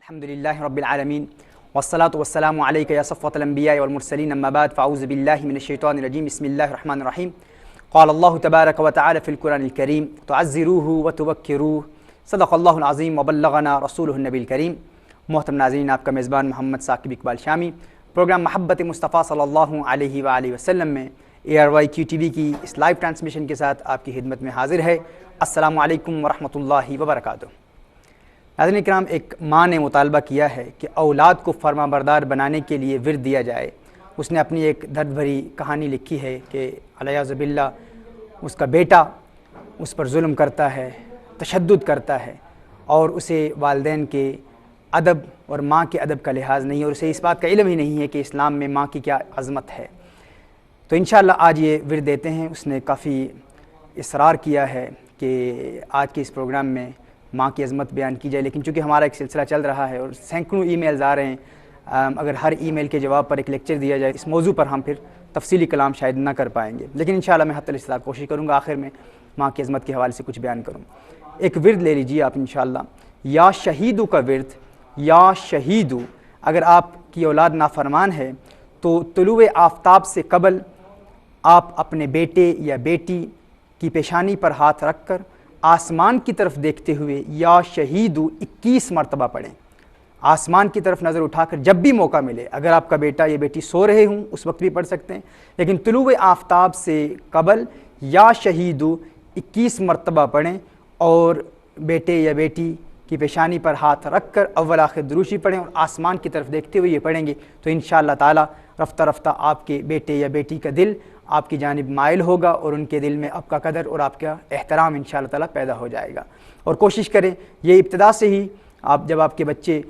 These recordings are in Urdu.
الحمدللہ رب العالمین والصلاة والسلام علیک یا صفوۃ الانبیاء والمرسلین اما بعد فاعوذ باللہ من الشیطان الرجیم بسم اللہ الرحمن الرحیم قال اللہ تبارک وتعالی فی القرآن الکریم تعزروہ وتوکروہ صدق اللہ العظیم وبلغنا رسولہ النبی الکریم۔ محترم ناظرین، آپ کا میزبان محمد ثاقب اقبال شامی پروگرام محبت مصطفیٰ صلی اللہ علیہ وآلہ وسلم میں ARYQ TV کی اس لائیو ٹرانسمیشن کے ساتھ آپ کی خدمت میں حاضر ہے۔ السلام علیکم ورحمۃ اللہ وبرکاتہ۔ ناظرین کرام، ایک ماں نے مطالبہ کیا ہے کہ اولاد کو فرما بردار بنانے کے لیے ورد دیا جائے۔ اس نے اپنی ایک درد بھری کہانی لکھی ہے کہ علیاذ باللہ اس کا بیٹا اس پر ظلم کرتا ہے، تشدد کرتا ہے، اور اسے والدین کے ادب اور ماں کے ادب کا لحاظ نہیں ہے، اور اسے اس بات کا علم ہی نہیں ہے کہ اسلام میں ماں کی کیا عظمت ہے۔ تو انشاءاللہ آج یہ ورد دیتے ہیں۔ اس نے کافی اصرار کیا ہے کہ آج کے اس پروگرام میں ماں کی عظمت بیان کی جائے، لیکن چونکہ ہمارا ایک سلسلہ چل رہا ہے اور سینکڑوں ای میلز آ رہے ہیں، اگر ہر ای میل کے جواب پر ایک لیکچر دیا جائے اس موضوع پر ہم پھر تفصیلی کلام شاید نہ کر پائیں گے، لیکن انشاءاللہ میں حتی الاستطاعت کوشش کروں گا آخر میں ماں کی عظمت کے حوالے سے کچھ بیان کروں۔ ایک ورد لے لیجیے آپ انشاءاللہ، یا شہیدو کا ورد۔ یا شہیدو، اگر آپ کی اولاد نافرمان ہے تو طلوع آفتاب سے قبل آپ اپنے بیٹے یا بیٹی کی پیشانی پر ہاتھ رکھ کر آسمان کی طرف دیکھتے ہوئے یا شہیدو 21 مرتبہ پڑھیں۔ آسمان کی طرف نظر اٹھا کر جب بھی موقع ملے، اگر آپ کا بیٹا یا بیٹی سو رہے ہوں اس وقت بھی پڑھ سکتے ہیں، لیکن طلوع آفتاب سے قبل یا شہیدو 21 مرتبہ پڑھیں، اور بیٹے یا بیٹی کی پیشانی پر ہاتھ رکھ کر اول آخر دروشی پڑھیں اور آسمان کی طرف دیکھتے ہوئے یہ پڑھیں گے تو انشاءاللہ تعالی رفتہ رفتہ آپ کے بیٹے یا بیٹی کا دل آپ کی جانب مائل ہوگا اور ان کے دل میں آپ کا قدر اور آپ کا احترام انشاءاللہ تعالی پیدا ہو جائے گا۔ اور کوشش کریں یہ ابتدا سے ہی، آپ جب آپ کے بچے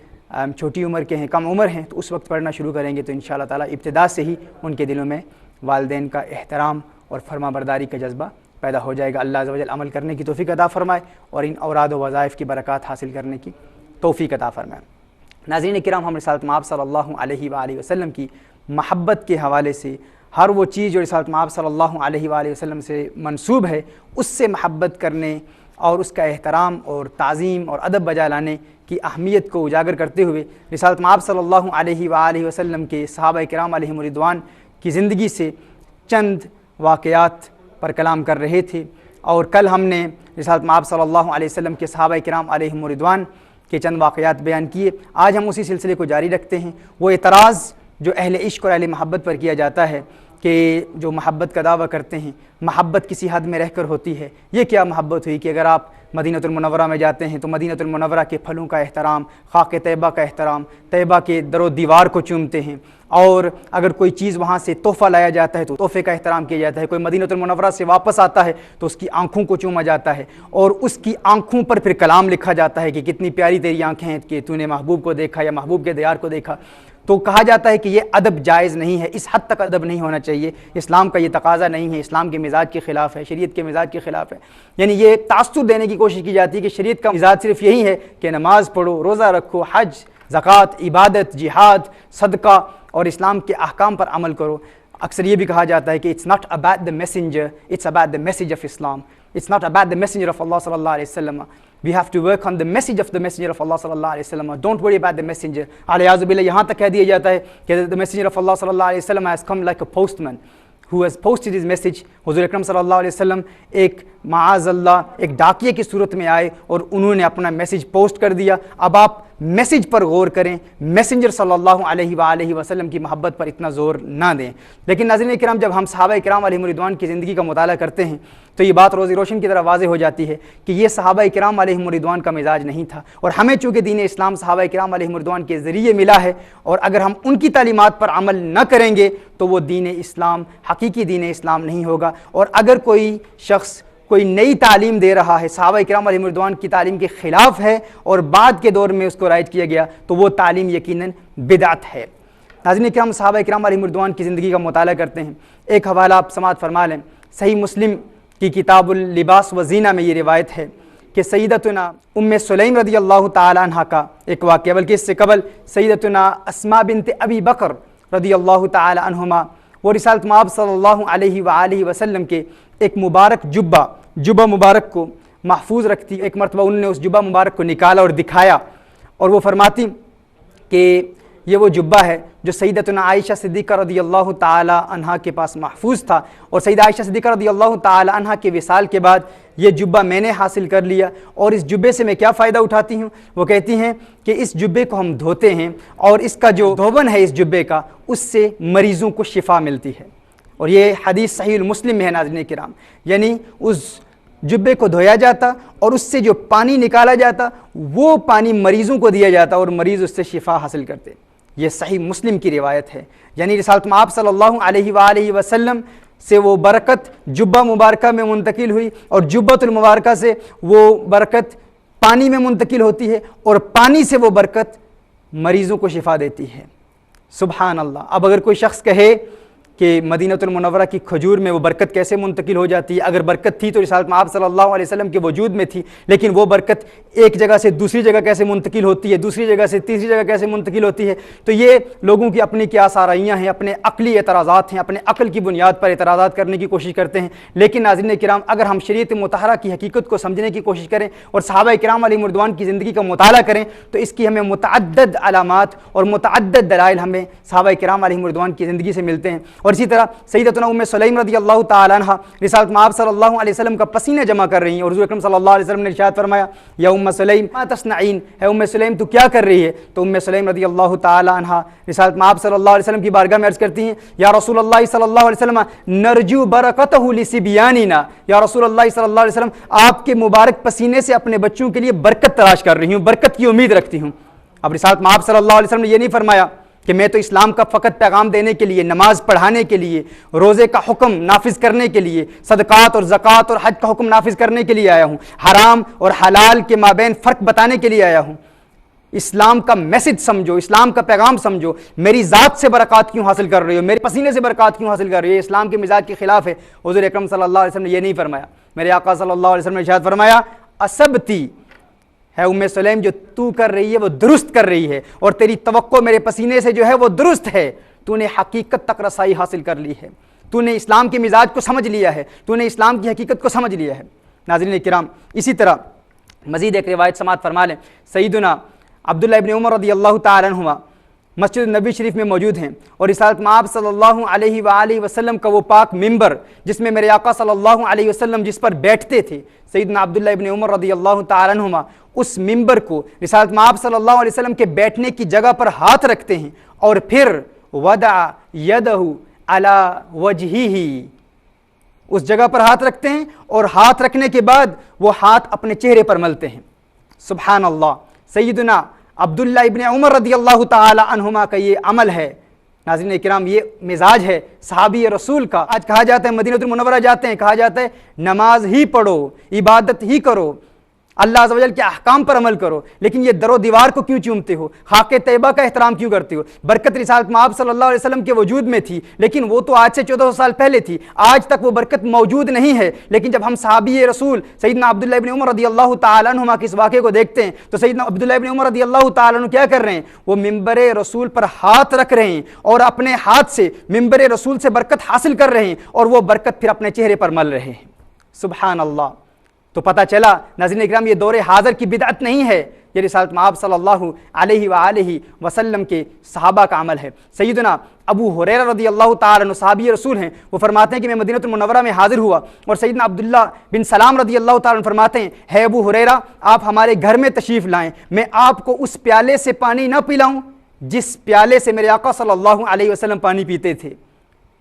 چھوٹی عمر کے ہیں، کم عمر ہیں، تو اس وقت پڑھنا شروع کریں گے تو انشاءاللہ تعالی ابتدا سے ہی ان کے دلوں میں والدین کا احترام اور فرما برداری کا جذبہ پیدا ہو جائے گا۔ اللہ عز و جل عمل کرنے کی توفیق عطا فرمائے اور ان اوراد و وظائف کی برکات حاصل کرنے کی توفیق عطا فرمائے۔ ناظرین کرام، ہم رسالت مآب صلی اللہ علیہ وآلہ وسلم کی محبت کے حوالے سے ہر وہ چیز جو رسالت مآب صلی اللہ علیہ وآلہ وسلم سے منسوب ہے اس سے محبت کرنے اور اس کا احترام اور تعظیم اور ادب بجا لانے کی اہمیت کو اجاگر کرتے ہوئے رسالت مآب صلی اللہ علیہ وآلہ وسلم کے صحابہ کرام علیہم رضوان کی زندگی سے چند واقعات پر کلام کر رہے تھے، اور کل ہم نے رسالت مآب صلی اللہ علیہ وسلم کے صحابہ کرام علیہم رضوان کے چند واقعات بیان کیے۔ آج ہم اسی سلسلے کو جاری رکھتے ہیں۔ وہ اعتراض جو اہل عشق اور اہل محبت پر کیا جاتا ہے کہ جو محبت کا دعویٰ کرتے ہیں محبت کسی حد میں رہ کر ہوتی ہے، یہ کیا محبت ہوئی کہ اگر آپ مدینہ المنورہ میں جاتے ہیں تو مدینہ المنورہ کے پھلوں کا احترام، خاک طیبہ کا احترام، طیبہ کے در و دیوار کو چومتے ہیں، اور اگر کوئی چیز وہاں سے تحفہ لایا جاتا ہے تو تحفے کا احترام کیا جاتا ہے، کوئی مدینہ المنورہ سے واپس آتا ہے تو اس کی آنکھوں کو چوما جاتا ہے اور اس کی آنکھوں پر پھر کلام لکھا جاتا ہے کہ کتنی پیاری تیری آنکھیں ہیں کہ تو نے محبوب کو دیکھا یا محبوب کے دیار کو دیکھا۔ تو کہا جاتا ہے کہ یہ ادب جائز نہیں ہے، اس حد تک ادب نہیں ہونا چاہیے، اسلام کا یہ تقاضا نہیں ہے، اسلام کے مزاج کے خلاف ہے، شریعت کے مزاج کے خلاف ہے۔ یعنی یہ تاثر دینے کی کوشش کی جاتی ہے کہ شریعت کا مزاج صرف یہی ہے کہ نماز پڑھو، روزہ رکھو، حج، زکوٰۃ، عبادت، جہاد، صدقہ اور اسلام کے احکام پر عمل کرو۔ اکثر یہ بھی کہا جاتا ہے کہ it's not about the messenger, it's about the message of Islam. It's not about the messenger of Allah صلی اللہ علیہ وسلم. We have to work on the message of the messenger of Allah صلی اللہ علیہ وسلم. Don't worry about the messenger. علیہ باللہ یہاں تک کہہ دیا جاتا ہے کہ the messenger of Allah صلی اللہ علیہ وسلم has come like a postman who has posted his message. حضور اکرم صلی اللہ علیہ وسلم ایک معاذ اللہ ایک ڈاکیے کی صورت میں آئے اور انہوں نے اپنا میسیج پوسٹ کر دیا۔ اب آپ میسیج پر غور کریں، میسنجر صلی اللہ علیہ وآلہ وسلم کی محبت پر اتنا زور نہ دیں۔ لیکن ناظرین کرام، جب ہم صحابہ کرام علیہم رضوان کی زندگی کا مطالعہ کرتے ہیں تو یہ بات روزی روشن کی طرح واضح ہو جاتی ہے کہ یہ صحابہ کرام علیہم رضوان کا مزاج نہیں تھا، اور ہمیں چونکہ دین اسلام صحابہ کرام علیہم رضوان کے ذریعے ملا ہے، اور اگر ہم ان کی تعلیمات پر عمل نہ کریں گے تو وہ دین اسلام حقیقی دین اسلام نہیں ہوگا۔ اور اگر کوئی شخص کوئی نئی تعلیم دے رہا ہے صحابہ کرام علیہم رضوان کی تعلیم کے خلاف ہے اور بعد کے دور میں اس کو رائج کیا گیا تو وہ تعلیم یقیناً بدعت ہے۔ ناظرین کرام، صحابہ کرام علیہم رضوان کی زندگی کا مطالعہ کرتے ہیں۔ ایک حوالہ آپ سماعت فرما لیں، صحیح مسلم کی کتاب اللباس و زینہ میں یہ روایت ہے کہ سیدتنا ام سلیم رضی اللہ تعالی عنہ کا ایک واقعہ، بلکہ اس سے قبل سیدتنا اسماء بنت ابی بکر رضی اللہ تعالی عنہما وہ رسالت مآب صلی اللہ علیہ وآلہ وسلم کے ایک مبارک جبہ مبارک کو محفوظ رکھتی۔ ایک مرتبہ انہوں نے اس جبہ مبارک کو نکالا اور دکھایا، اور وہ فرماتی کہ یہ وہ جبہ ہے جو سیدتنا عائشہ صدیقہ رضی اللہ تعالی عنہا کے پاس محفوظ تھا، اور سیدہ عائشہ صدیقہ رضی اللہ تعالی عنہا کے وصال کے بعد یہ جبہ میں نے حاصل کر لیا۔ اور اس جبے سے میں کیا فائدہ اٹھاتی ہوں؟ وہ کہتی ہیں کہ اس جبے کو ہم دھوتے ہیں اور اس کا جو دھوبن ہے اس جبے کا، اس سے مریضوں کو شفا ملتی ہے۔ اور یہ حدیث صحیح مسلم میں ہے ناظرین کرام، یعنی اس جبے کو دھویا جاتا اور اس سے جو پانی نکالا جاتا وہ پانی مریضوں کو دیا جاتا اور مریض اس سے شفا حاصل کرتے۔ یہ صحیح مسلم کی روایت ہے، یعنی رسالت آپ صلی اللہ علیہ وآلہ وسلم سے وہ برکت جبہ مبارکہ میں منتقل ہوئی، اور جبۃ المبارکہ سے وہ برکت پانی میں منتقل ہوتی ہے، اور پانی سے وہ برکت مریضوں کو شفا دیتی ہے۔ سبحان اللہ۔ اب اگر کوئی شخص کہے کہ مدینہ المنورہ کی کھجور میں وہ برکت کیسے منتقل ہو جاتی ہے؟ اگر برکت تھی تو رسالت آپ صلی اللہ علیہ وسلم کے وجود میں تھی، لیکن وہ برکت ایک جگہ سے دوسری جگہ کیسے منتقل ہوتی ہے، دوسری جگہ سے تیسری جگہ کیسے منتقل ہوتی ہے؟ تو یہ لوگوں کی اپنی کیا سارائیاں ہیں، اپنے عقلی اعتراضات ہیں، اپنے عقل کی بنیاد پر اعتراضات کرنے کی کوشش کرتے ہیں۔ لیکن ناظرین کرام، اگر ہم شریعت مطہرہ کی حقیقت کو سمجھنے کی کوشش کریں اور صحابہ کرام علیہم رضوان کی زندگی کا مطالعہ کریں تو اس کی ہمیں متعدد علامات اور متعدد دلائل ہمیں صحابہ کرام علیہم رضوان کی زندگی سے ملتے ہیں۔ اور اسی طرح سیدتنا ام سلیم رضی اللہ تعالی عنہ رسالت مآب صلی اللہ علیہ وسلم کا پسینہ جمع کر رہی ہیں، اور حضور اکرم صلی اللہ علیہ وسلم نے ارشاد فرمایا یا ام سلیم ما تصنعین، ہے ام سلیم تو کیا کر رہی ہے؟ تو ام سلیم رضی اللہ تعالی عنہ رسالت مآب صلی اللہ علیہ وسلم کی بارگاہ میں عرض کرتی ہیں یا رسول اللہ صلی اللہ علیہ وسلم نرجو برکتہ لصبیاننا، یا رسول اللہ صلی اللہ علیہ وسلم آپ کے مبارک پسینے سے اپنے بچوں کے لیے برکت تلاش کر رہی ہوں، برکت کی امید رکھتی ہوں۔ اب رسالت مآب صلی اللہ علیہ وسلم نے یہ نہیں فرمایا کہ میں تو اسلام کا فقط پیغام دینے کے لیے، نماز پڑھانے کے لیے، روزے کا حکم نافذ کرنے کے لیے، صدقات اور زکوٰۃ اور حج کا حکم نافذ کرنے کے لیے آیا ہوں، حرام اور حلال کے مابین فرق بتانے کے لیے آیا ہوں۔ اسلام کا میسج سمجھو، اسلام کا پیغام سمجھو، میری ذات سے برکات کیوں حاصل کر رہی ہو، میرے پسینے سے برکات کیوں حاصل کر رہی ہو؟ یہ اسلام کے مزاج کے خلاف ہے۔ حضور اکرم صلی اللہ علیہ وسلم نے یہ نہیں فرمایا، میرے آقا صلی اللہ علیہ وسلم نے ارشاد فرمایا اصبتی، ہے ام سلیم جو تو کر رہی ہے وہ درست کر رہی ہے، اور تیری توقع میرے پسینے سے جو ہے وہ درست ہے، تو نے حقیقت تک رسائی حاصل کر لی ہے، تو نے اسلام کے مزاج کو سمجھ لیا ہے، تو نے اسلام کی حقیقت کو سمجھ لیا ہے۔ ناظرین کرام، اسی طرح مزید ایک روایت سماعت فرما لیں، سیدنا عبداللہ ابن عمر رضی اللہ تعالی عنہما مسجد نبی شریف میں موجود ہیں، اور رسالت مآب صلی اللہ علیہ وآلہ وسلم کا وہ پاک ممبر جس میں میرے آقا صلی اللہ علیہ وسلم جس پر بیٹھتے تھے، سیدنا عبداللہ ابن عمر رضی اللہ تعالی عنہما اس ممبر کو رسالت مآب صلی اللہ علیہ وسلم کے بیٹھنے کی جگہ پر ہاتھ رکھتے ہیں، اور پھر وضع یدہ علی وجہہ، اس جگہ پر ہاتھ رکھتے ہیں اور ہاتھ رکھنے کے بعد وہ ہاتھ اپنے چہرے پر ملتے ہیں۔ سبحان اللہ۔ سیدنا عبداللہ ابن عمر رضی اللہ تعالی عنہما کا یہ عمل ہے۔ ناظرین کرام، یہ مزاج ہے صحابی رسول کا۔ آج کہا جاتا ہے مدینہ المنورہ جاتے ہیں، کہا جاتا ہے نماز ہی پڑھو، عبادت ہی کرو، اللہ عز و جل کے احکام پر عمل کرو، لیکن یہ در و دیوار کو کیوں چومتے ہو؟ خاک طیبہ کا احترام کیوں کرتے ہو؟ برکت رسالت مآب صلی اللہ علیہ وسلم کے وجود میں تھی، لیکن وہ تو آج سے 1400 سال پہلے تھی، آج تک وہ برکت موجود نہیں ہے۔ لیکن جب ہم صحابی رسول سیدنا عبداللہ ابن عمر رضی اللہ تعالیٰ عنہما کے اس واقعے کو دیکھتے ہیں تو سیدنا عبداللہ ابن عمر رضی اللہ تعالیٰ عنہ کیا کر رہے ہیں؟ وہ ممبر رسول پر ہاتھ رکھ رہے ہیں اور اپنے ہاتھ سے ممبر رسول سے برکت حاصل کر رہے ہیں، اور وہ برکت پھر اپنے چہرے پر مل رہے ہیں۔ سبحان اللہ۔ تو پتہ چلا ناظرین اکرام، یہ دور حاضر کی بدعت نہیں ہے، یہ رسالت مآب صلی اللہ علیہ وآلہ وسلم کے صحابہ کا عمل ہے۔ سیدنا ابو ہریرہ رضی اللہ تعالیٰ عنہ صحابی رسول ہیں، وہ فرماتے ہیں کہ میں مدینہ المنورہ میں حاضر ہوا، اور سیدنا عبداللہ بن سلام رضی اللہ تعالیٰ عنہ فرماتے ہیں ہے ابو ہریرہ آپ ہمارے گھر میں تشریف لائیں، میں آپ کو اس پیالے سے پانی نہ پلاؤں جس پیالے سے میرے آقا صلی اللہ علیہ وسلم پانی پیتے تھے۔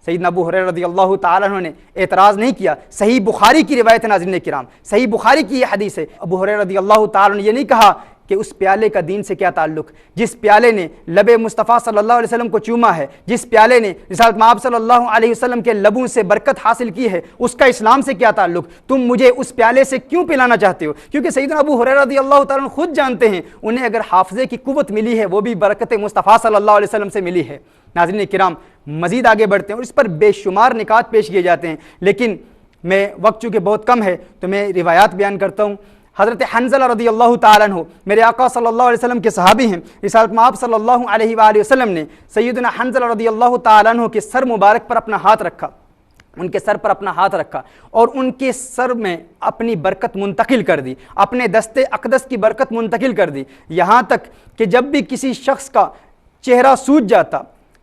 سیدنا ابو ہریرہ رضی اللہ تعالیٰ عنہ نے اعتراض نہیں کیا۔ صحیح بخاری کی روایت ہے ناظرین کرام، صحیح بخاری کی یہ حدیث ہے۔ ابو ہریرہ رضی اللہ تعالیٰ عنہ نے یہ نہیں کہا کہ اس پیالے کا دین سے کیا تعلق، جس پیالے نے لب مصطفیٰ صلی اللہ علیہ وسلم کو چوما ہے، جس پیالے نے رسالت مآب صلی اللہ علیہ وسلم کے لبوں سے برکت حاصل کی ہے، اس کا اسلام سے کیا تعلق، تم مجھے اس پیالے سے کیوں پلانا چاہتے ہو؟ کیونکہ سیدنا ابو ہریرہ رضی اللہ تعالیٰ عنہ خود جانتے ہیں انہیں اگر حافظے کی قوت ملی ہے وہ بھی برکت مصطفیٰ صلی اللہ علیہ وسلم سے ملی ہے۔ ناظرین کرام، مزید آگے بڑھتے ہیں اور اس پر بے شمار نکات پیش کیے جاتے ہیں، لیکن میں وقت چونکہ بہت کم ہے تو میں روایات بیان کرتا ہوں۔ حضرت حنظلہ رضی اللہ تعالیٰ عنہ میرے آقا صلی اللہ علیہ وسلم کے صحابی ہیں، رسالت مآب صلی اللہ علیہ وآلہ وسلم نے سیدنا حنظلہ رضی اللہ تعالیٰ عنہ کے سر مبارک پر اپنا ہاتھ رکھا ان کے سر پر اپنا ہاتھ رکھا اور ان کے سر میں اپنی برکت منتقل کر دی، اپنے دست اقدس کی برکت منتقل کر دی، یہاں تک کہ جب بھی کسی شخص کا چہرہ سوج جاتا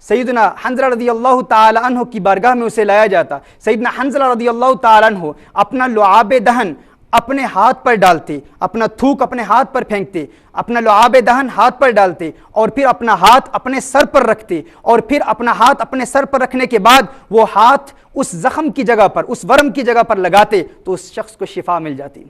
سیدنا حنظلہ رضی اللہ تعالی عنہ کی بارگاہ میں اسے لایا جاتا، سیدنا حنظلہ رضی اللہ تعالی عنہ اپنا لعاب دہن اپنے ہاتھ پر ڈالتے، اپنا تھوک اپنے ہاتھ پر پھینکتے، اپنا لعاب دہن ہاتھ پر ڈالتے اور پھر اپنا ہاتھ اپنے سر پر رکھتے، اور پھر اپنا ہاتھ اپنے سر پر رکھنے کے بعد وہ ہاتھ اس زخم کی جگہ پر، اس ورم کی جگہ پر لگاتے تو اس شخص کو شفا مل جاتی۔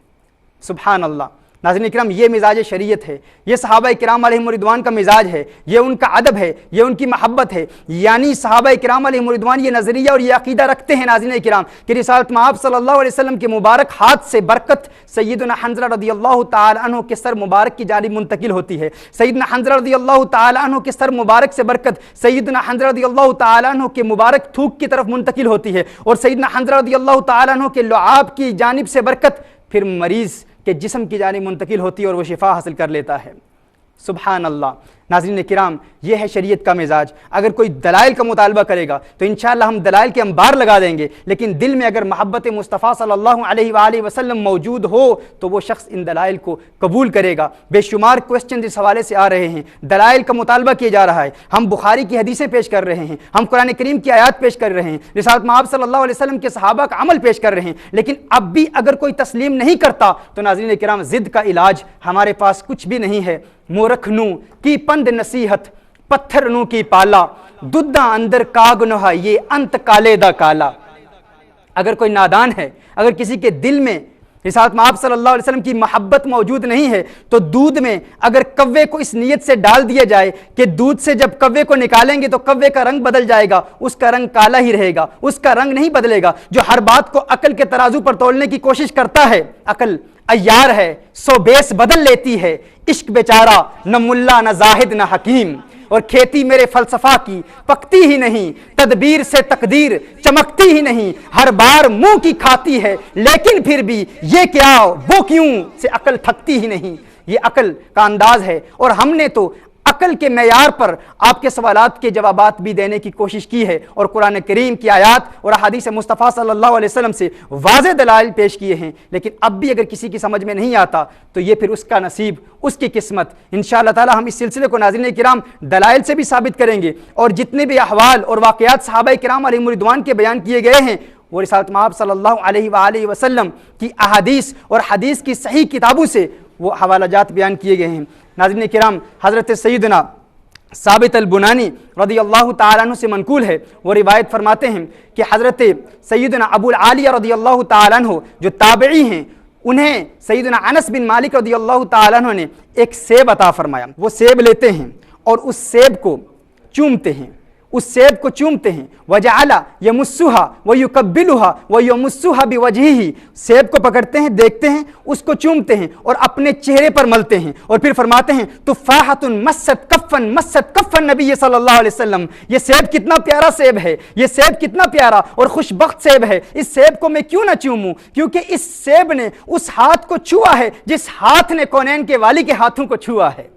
سبحان اللہ۔ ناظرین کرام، یہ مزاج شریعت ہے، یہ صحابہ کرام علیہم رضوان کا مزاج ہے، یہ ان کا ادب ہے، یہ ان کی محبت ہے، یعنی صحابہ کرام علیہم رضوان یہ نظریہ اور یہ عقیدہ رکھتے ہیں ناظرین کرام کہ رسالت مآب صلی اللہ علیہ وسلم کے مبارک ہاتھ سے برکت سیدنا حنظلہ رضی اللہ تعالی عنہ کے سر مبارک کی جانب منتقل ہوتی ہے، سیدنا حنظلہ رضی اللہ تعالی عنہ کے سر مبارک سے برکت سیدنا حنظلہ رضی اللہ تعالی عنہ کے مبارک تھوک کی طرف منتقل ہوتی ہے، اور سیدنا حنظلہ رضی اللہ تعالی عنہ کے لعاب کی جانب سے برکت پھر مریض کہ جسم کی جانب منتقل ہوتی ہے اور وہ شفا حاصل کر لیتا ہے۔ سبحان اللہ۔ ناظرین کرام، یہ ہے شریعت کا مزاج۔ اگر کوئی دلائل کا مطالبہ کرے گا تو انشاءاللہ ہم دلائل کے انبار لگا دیں گے، لیکن دل میں اگر محبت مصطفیٰ صلی اللہ علیہ وآلہ وسلم موجود ہو تو وہ شخص ان دلائل کو قبول کرے گا۔ بے شمار کوسچن اس حوالے سے آ رہے ہیں، دلائل کا مطالبہ کیا جا رہا ہے، ہم بخاری کی حدیثیں پیش کر رہے ہیں، ہم قرآن کریم کی آیات پیش کر رہے ہیں، رسالت مآب صلی اللہ علیہ وسلم کے صحابہ کا عمل پیش کر رہے ہیں، لیکن اب بھی اگر کوئی تسلیم نہیں کرتا تو ناظرین کرام ضد کا علاج ہمارے پاس کچھ بھی نہیں ہے۔ مورکھ نو کی پند نصیحت، پتھر نو کی پالا، ددہ اندر کاگ نہا یہ انت کالے دا کالا۔ اگر کوئی نادان ہے، اگر کسی کے دل میں رسالت مآب صلی اللہ علیہ وسلم کی محبت موجود نہیں ہے تو دودھ میں اگر کوے کو اس نیت سے ڈال دیا جائے کہ دودھ سے جب کوے کو نکالیں گے تو کوے کا رنگ بدل جائے گا، اس کا رنگ کالا ہی رہے گا، اس کا رنگ نہیں بدلے گا۔ جو ہر بات کو عقل کے ترازو پر تولنے کی کوشش کرتا ہے، عقل عیار ہے سو بیس بدل لیتی ہے، عشق بیچارہ نہ ملا نہ زاہد نہ حکیم، اور کھیتی میرے فلسفہ کی پکتی ہی نہیں، تدبیر سے تقدیر چمکتی ہی نہیں، ہر بار منہ کی کھاتی ہے لیکن پھر بھی یہ کیا وہ کیوں سے عقل تھکتی ہی نہیں۔ یہ عقل کا انداز ہے، اور ہم نے تو عقل کے معیار پر آپ کے سوالات کے جوابات بھی دینے کی کوشش کی ہے، اور قرآن کریم کی آیات اور احادیث مصطفیٰ صلی اللہ علیہ وسلم سے واضح دلائل پیش کیے ہیں، لیکن اب بھی اگر کسی کی سمجھ میں نہیں آتا تو یہ پھر اس کا نصیب، اس کی قسمت۔ انشاءاللہ تعالی ہم اس سلسلے کو ناظرین کرام دلائل سے بھی ثابت کریں گے، اور جتنے بھی احوال اور واقعات صحابہ کرام علیہم رضوان کے بیان کیے گئے ہیں وہ رسالت مآب صلی اللہ علیہ وآلہ وسلم کی احادیث اور حدیث کی صحیح کتابوں سے وہ حوالہ جات بیان کیے گئے ہیں۔ ناظرین کرام، حضرت سیدنا ثابت البنانی رضی اللہ تعالیٰ عنہ سے منقول ہے، وہ روایت فرماتے ہیں کہ حضرت سیدنا ابو العالیہ رضی اللہ تعالیٰ عنہ جو تابعی ہیں، انہیں سیدنا انس بن مالک رضی اللہ تعالیٰ عنہ نے ایک سیب عطا فرمایا۔ وہ سیب لیتے ہیں اور اس سیب کو چومتے ہیں، اس سیب کو چومتے ہیں، وجعل یمسھا ویقبلھا ویمسھا بوجہہ، سیب کو پکڑتے ہیں، دیکھتے ہیں، اس کو چومتے ہیں اور اپنے چہرے پر ملتے ہیں، اور پھر فرماتے ہیں تفاحۃ مست کفن نبی صلی اللہ علیہ وسلم، یہ سیب کتنا پیارا سیب ہے، یہ سیب کتنا پیارا اور خوش بخت سیب ہے، اس سیب کو میں کیوں نہ چوموں، کیونکہ اس سیب نے اس ہاتھ کو چھوا ہے جس ہاتھ نے کونین کے والی کے ہاتھوں کو چھوا ہے۔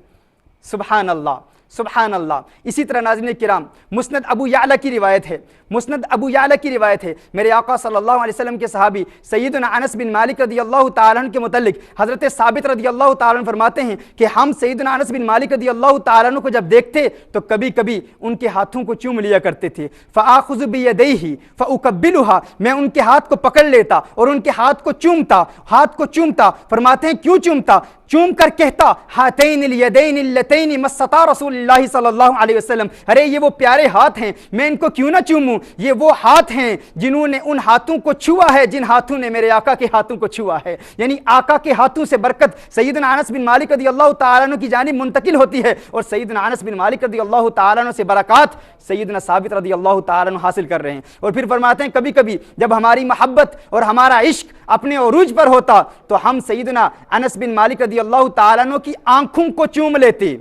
سبحان اللہ، سبحان اللہ۔ اسی طرح ناظرین کرام، مسند ابو یعلا کی روایت ہے، مسند ابو یعلا کی روایت ہے، میرے آقا صلی اللہ علیہ وسلم کے صحابی سیدنا انس بن مالک رضی اللہ تعالیٰ عنہ کے متعلق حضرت ثابت رضی اللہ تعالیٰ عنہ فرماتے ہیں کہ ہم سیدنا انس بن مالک رضی اللہ تعالیٰ عنہ کو جب دیکھتے تو کبھی کبھی ان کے ہاتھوں کو چوم لیا کرتے تھے، فآخذ بیدیہ فاقبلھا، میں ان کے ہاتھ کو پکڑ لیتا اور ان کے ہاتھ کو چومتا، فرماتے ہیں کیوں چومتا؟ چوم کر کہتا ہاتین الیدین اللتین مستا رسول اللہ صلی اللہ علیہ وسلم، ارے یہ وہ پیارے ہاتھ ہیں، میں ان کو کیوں نہ چوموں، یہ وہ ہاتھ ہیں جنہوں نے ان ہاتھوں کو چھوا ہے جن ہاتھوں نے میرے آقا کے ہاتھوں کو چھوا ہے۔ یعنی آقا کے ہاتھوں سے برکت سیدنا انس بن مالک رضی اللہ تعالیٰ عنہ کی جانب منتقل ہوتی ہے، اور سیدنا انس بن مالک رضی اللہ تعالیٰ عنہ سے برکات سیدنا ثابت رضی اللہ تعالیٰ عنہ حاصل کر رہے ہیں۔ اور پھر فرماتے ہیں کبھی کبھی جب ہماری محبت اور ہمارا عشق اپنے عروج پر ہوتا تو ہم سیدنا انس بن مالک رضی اللہ تعالیٰ عنہ کی آنکھوں کو چوم لیتے۔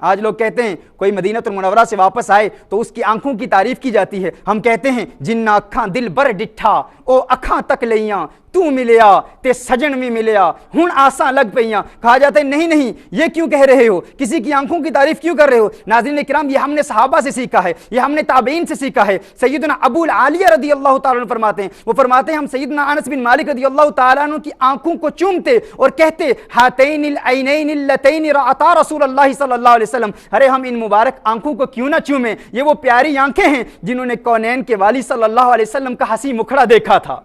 آج لوگ کہتے ہیں کوئی مدینہ المنورہ سے واپس آئے تو اس کی آنکھوں کی تعریف کی جاتی ہے، ہم کہتے ہیں جنہ اکھاں دل بر ڈٹھا او اکھاں تک لیاں تو ملیا تے سجن بھی ملیا ہن آساں لگ پئیاں. کہا جاتا ہے نہیں نہیں یہ کیوں کہہ رہے ہو, کسی کی آنکھوں کی تعریف کیوں کر رہے ہو؟ ناظرین کرام یہ ہم نے صحابہ سے سیکھا ہے, یہ ہم نے تابعین سے سیکھا ہے. سیدنا ابو العالیہ رضی اللہ تعالیٰ عنہ فرماتے ہیں, وہ فرماتے ہیں ہم سیدنا انس بن مالک رضی اللہ تعالیٰ عنہ کی آنکھوں کو چومتے اور کہتے ہاتین العینین اللتین رعتا رسول اللہ صلی اللہ علیہ وسلم, ارے ہم ان مبارک آنکھوں کو کیوں نہ چومیں, یہ وہ پیاری آنکھیں ہیں جنہوں نے کونین کے والی صلی اللہ علیہ وسلم کا حسی مکھڑا دیکھا تھا.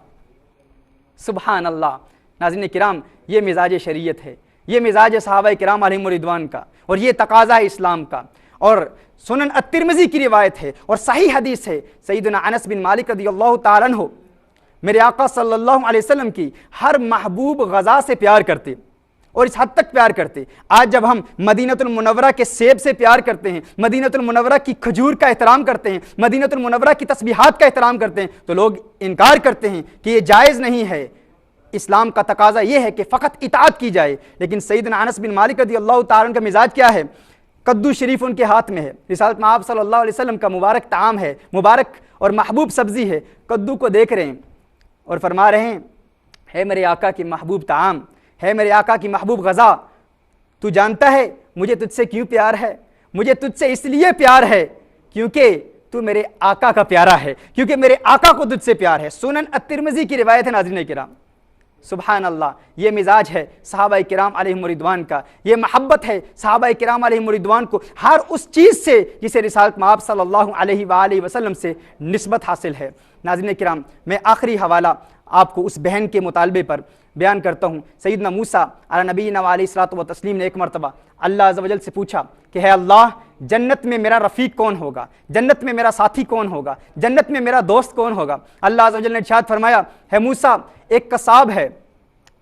سبحان اللہ. ناظرین کرام یہ مزاج شریعت ہے, یہ مزاج صحابہ کرام علیہم رضوان کا, اور یہ تقاضا ہے اسلام کا. اور سنن الترمذی کی روایت ہے اور صحیح حدیث ہے, سیدنا انس بن مالک رضی اللہ تعالیٰ عنہ میرے آقا صلی اللہ علیہ وسلم کی ہر محبوب غذا سے پیار کرتے اور اس حد تک پیار کرتے. آج جب ہم مدینۃ المنورہ کے سیب سے پیار کرتے ہیں, مدینۃ المنورہ کی کھجور کا احترام کرتے ہیں, مدینۃ المنورہ کی تسبیحات کا احترام کرتے ہیں, تو لوگ انکار کرتے ہیں کہ یہ جائز نہیں ہے. اسلام کا تقاضا یہ ہے کہ فقط اطاعت کی جائے. لیکن سیدنا انس بن مالک رضی اللہ تعالیٰ عنہ کا مزاج کیا ہے؟ کدو شریف ان کے ہاتھ میں ہے, رسالت مآب صلی اللہ علیہ وسلم کا مبارک طعام ہے, مبارک اور محبوب سبزی ہے. کدو کو دیکھ رہے ہیں اور فرما رہے ہیں ہے میرے آقا کی محبوب طعام, ہے میرے آقا کی محبوب غذا, تو جانتا ہے مجھے تجھ سے کیوں پیار ہے؟ مجھے تجھ سے اس لیے پیار ہے کیونکہ تو میرے آقا کا پیارا ہے, کیونکہ میرے آقا کو تجھ سے پیار ہے. سنن الترمذی کی روایت ہے ناظرین کرام. سبحان اللہ. یہ مزاج ہے صحابہ کرام علیہم رضوان کا, یہ محبت ہے صحابہ کرام علیہم رضوان کو ہر اس چیز سے جسے رسالت مآب صلی اللہ علیہ وآلہ وسلم سے نسبت حاصل ہے. ناظرین کرام میں آخری حوالہ آپ کو اس بہن کے مطالبے پر بیان کرتا ہوں. سیدنا موسیٰ علی نبینا علیہ الصلوۃ والتسلیم نے ایک مرتبہ اللہ عز و جل سے پوچھا کہ ہے اللہ جنت میں میرا رفیق کون ہوگا, جنت میں میرا ساتھی کون ہوگا, جنت میں میرا دوست کون ہوگا؟ اللہ عز و جل نے ارشاد فرمایا ہے موسیٰ ایک قصاب ہے,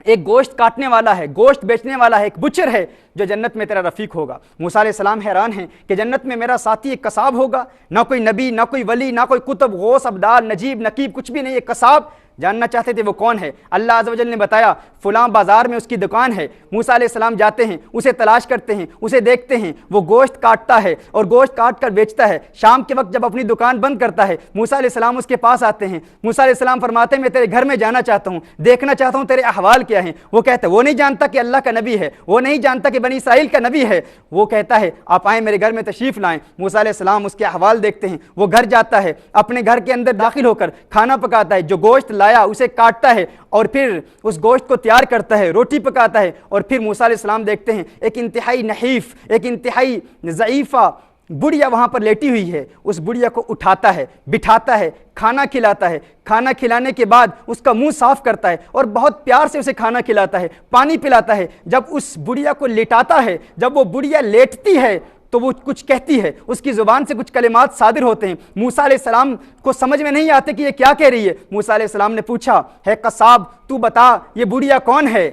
ایک گوشت کاٹنے والا ہے, گوشت بیچنے والا ہے, ایک بچر ہے جو جنت میں تیرا رفیق ہوگا. موسیٰ علیہ السلام حیران ہیں کہ جنت میں میرا ساتھی ایک قصاب ہوگا, نہ کوئی نبی, نہ کوئی ولی, نہ کوئی قطب, غوث, ابدال, نجیب, نقیب, کچھ بھی نہیں, ایک قصاب. جاننا چاہتے تھے وہ کون ہے؟ اللہ عز و جل نے بتایا فلاں بازار میں اس کی دکان ہے. موسیٰ علیہ السلام جاتے ہیں, اسے تلاش کرتے ہیں, اسے دیکھتے ہیں, وہ گوشت کاٹتا ہے اور گوشت کاٹ کر بیچتا ہے. شام کے وقت جب اپنی دکان بند کرتا ہے موسیٰ علیہ السلام اس کے پاس آتے ہیں. موسیٰ علیہ السلام فرماتے ہیں میں تیرے گھر میں جانا چاہتا ہوں, دیکھنا چاہتا ہوں تیرے احوال کیا ہیں. وہ کہتا ہے وہ نہیں جانتا کہ اللہ کا نبی ہے, وہ نہیں جانتا کہ بنی اسرائیل کا نبی ہے. وہ کہتا ہے آپ آئیں میرے گھر میں تشریف لائیں. موسیٰ علیہ السلام اس کے احوال دیکھتے ہیں, وہ گھر جاتا ہے, اپنے گھر کے اندر داخل ہو کر کھانا پکاتا ہے, جو گوشت لایا اسے کاٹتا ہے اور پھر اس گوشت کو تیار کرتا ہے, روٹی پکاتا ہے. اور پھر موسیٰ علیہ السلام دیکھتے ہیں ایک انتہائی نحیف, ایک انتہائی ضعیفہ بڑھیا وہاں پر لیٹی ہوئی ہے. اس بڑھیا کو اٹھاتا ہے, بٹھاتا ہے, کھانا کھلاتا ہے. کھانا کھلانے کے بعد اس کا منہ صاف کرتا ہے اور بہت پیار سے اسے کھانا کھلاتا ہے, پانی پلاتا ہے. جب اس بڑھیا کو لٹاتا ہے, جب وہ بڑھیا لیٹتی ہے تو وہ کچھ کہتی ہے, اس کی زبان سے کچھ کلمات صادر ہوتے ہیں. موسیٰ علیہ السلام کو سمجھ میں نہیں آتے کہ یہ کیا کہہ رہی ہے. موسیٰ علیہ السلام نے پوچھا ہے قصاب تو بتا یہ بڑھیا کون ہے؟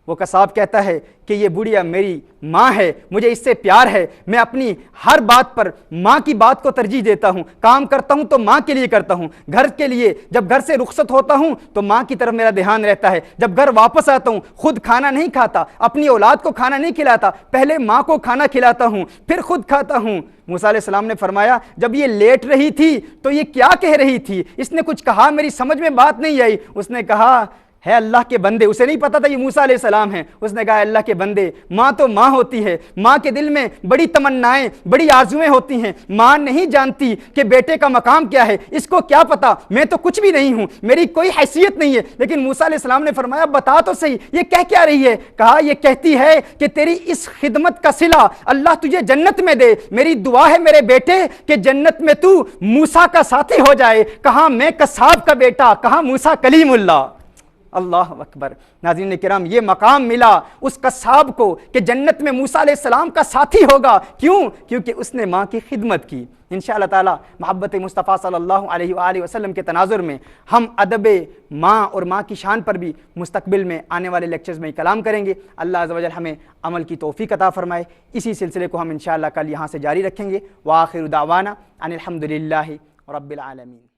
وہ قصاب کہتا ہے کہ یہ بڑھیا میری ماں ہے, مجھے اس سے پیار ہے, میں اپنی ہر بات پر ماں کی بات کو ترجیح دیتا ہوں, کام کرتا ہوں تو ماں کے لیے کرتا ہوں, گھر کے لیے جب گھر سے رخصت ہوتا ہوں تو ماں کی طرف میرا دھیان رہتا ہے, جب گھر واپس آتا ہوں خود کھانا نہیں کھاتا, اپنی اولاد کو کھانا نہیں کھلاتا, پہلے ماں کو کھانا کھلاتا ہوں پھر خود کھاتا ہوں. موسیٰ علیہ السلام نے فرمایا جب یہ لیٹ رہی تھی تو یہ کیا کہہ رہی تھی؟ اس نے کچھ کہا, میری سمجھ میں بات نہیں آئی. اس نے کہا ہے اللہ کے بندے. اسے نہیں پتا تھا یہ موسیٰ علیہ السلام ہیں. اس نے کہا اللہ کے بندے, ماں تو ماں ہوتی ہے, ماں کے دل میں بڑی تمنائیں, بڑی آرزویں ہوتی ہیں. ماں نہیں جانتی کہ بیٹے کا مقام کیا ہے, اس کو کیا پتا, میں تو کچھ بھی نہیں ہوں, میری کوئی حیثیت نہیں ہے. لیکن موسیٰ علیہ السلام نے فرمایا بتا تو صحیح یہ کہہ کیا رہی ہے؟ کہا یہ کہتی ہے کہ تیری اس خدمت کا صلہ اللہ تجھے جنت میں دے. میری دعا ہے میرے بیٹے کہ جنت میں تو موسیٰ کا ساتھی ہو جائے. کہاں میں قصاب کا بیٹا, کہاں موسیٰ کلیم اللہ. اللہ اکبر. ناظرین کرام یہ مقام ملا اس قصاب کو کہ جنت میں موسیٰ علیہ السلام کا ساتھی ہوگا. کیوں؟ کیونکہ اس نے ماں کی خدمت کی. انشاءاللہ تعالی محبت مصطفیٰ صلی اللہ علیہ وآلہ وسلم کے تناظر میں ہم ادب ماں اور ماں کی شان پر بھی مستقبل میں آنے والے لیکچرز میں کلام کریں گے. اللہ عز و جل ہمیں عمل کی توفیق عطا فرمائے. اسی سلسلے کو ہم انشاءاللہ کل یہاں سے جاری رکھیں گے. وآخر دعوانا ان الحمد للہ رب العالمین.